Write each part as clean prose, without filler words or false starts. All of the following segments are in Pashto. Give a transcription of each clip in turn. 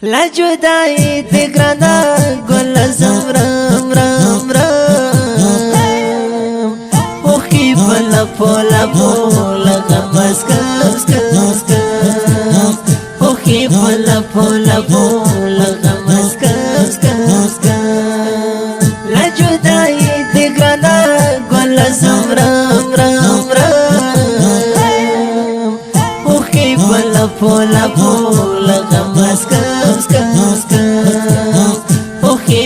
لا جدائی تگرانا گل زمرم رم رم اوخی پلا پولا پولا غمز کم کم کم اوخی پلا پولا پولا غمز کم کم کم لا جدائی تگرانا گل زمرم رم رم اوخی پلا پولا پولا غمز کم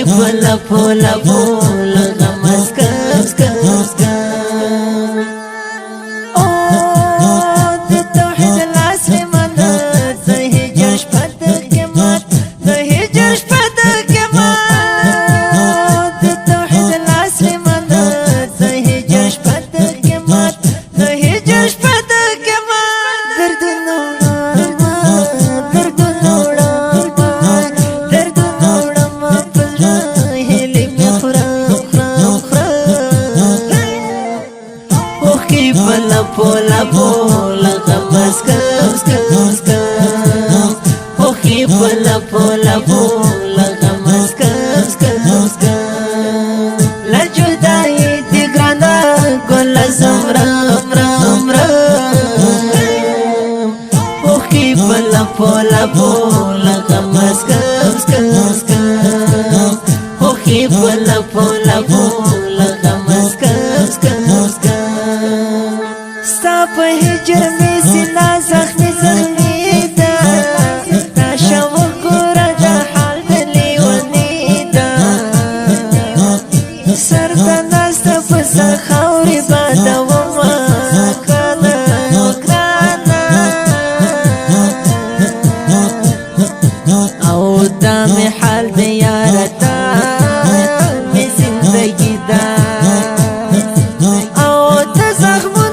پولا پولا پولا غمز کم کم کم او د توحید العصر مدد د هجر شپه د قیامت د هجر شپه د قیامت د توحید العصر مدد د هجر شپه د قیامت د هجر شپه د قیامت دردونو پولا پولا پولا غمز کم کم کم اوخی پولا پولا پولا غمز کم کم کم لا جدائی تگرانا گل زمرم رم رم اوخی پولا پولا پولا غمز کم کم کم اوخی پولا پولا پولا غمز کم کم ستا په هجر می سینا زخمی زخمی دا دا شو ګوره د حال د لیونی دا سر ته ناسته په سر خاورې بادومه کله ګرانه او دا مې حال د یاره دا مې زندګي دا او د زخمو